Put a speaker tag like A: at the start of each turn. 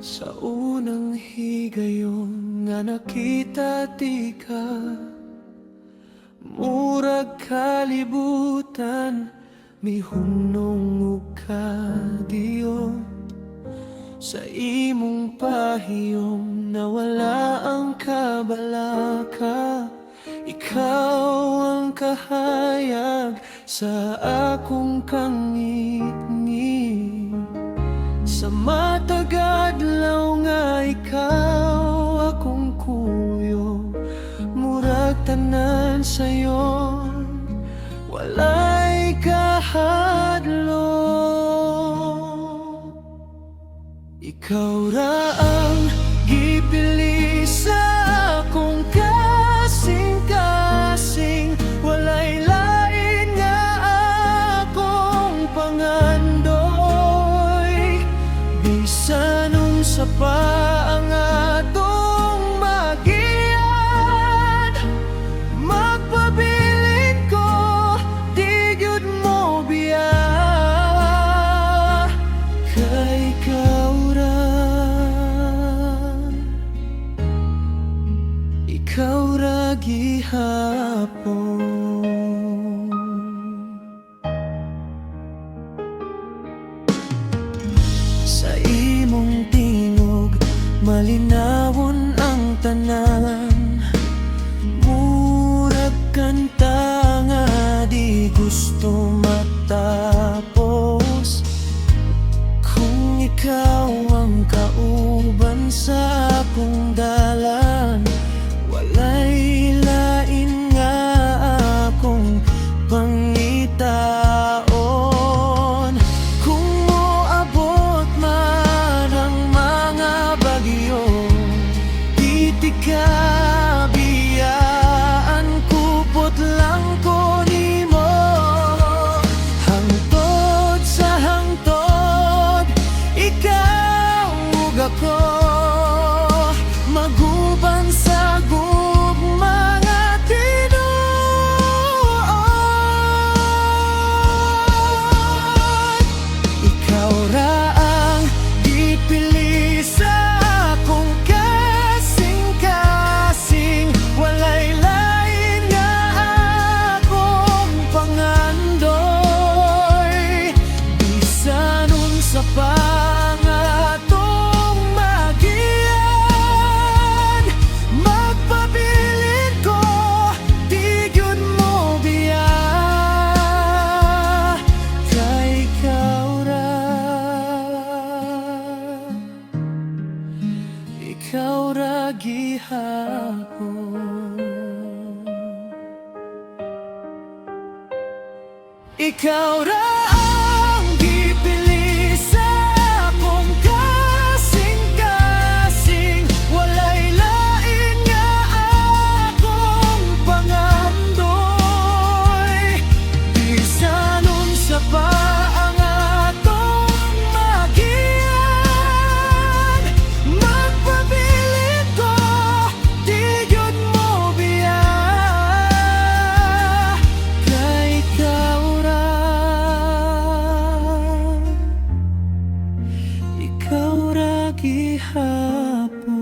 A: Sa unang higayon nga nakita ti ka, murag kalibutan, mihunong ukadiyo. Sa imong pahiyom nawala ang kabalaka, ikaw ang kahayag sa akong kangitngit. Sa matagadlaw nga ikaw akong kuyo, murag tanan sayo walay kahadlo. Ikaw ra ang gipili sa akong kasing-kasing, walay lain nga akong pangandoy. Bisan unsa pa ang atong magian, magpabilin ko di gyud mo biya. Kay ikaw ra, ikaw ra gihapon. Sa imong tingog malinawon ang tanan, murag kanta nga di gusto matapos. Kung ikaw ang kauban sa akong dalan, walay lain nga akong pangitaon. Kung moabot man ang mga bagyo, di ka biyaan, kupot lang ko nimo. Hangtod sa hangtod, ikaw ug ako, maguban sa gugma nga tinuod. Ikaw ra ang gipili sa akong kasing-kasing, walay lain nga akong pangandoy. Bisan unsa pa ang atong magian, magpabilin ko di gyud mo biya. Kay ikaw ra, ikaw ra gihapon. Ikaw ra ang gipili sa akong kasing-kasing, walay lain nga akong pangandoy. Bisan unsa pa ang atong magian, magpabilin ko di gyud mo biya. Kay ikaw ra, ikaw ra gihapon.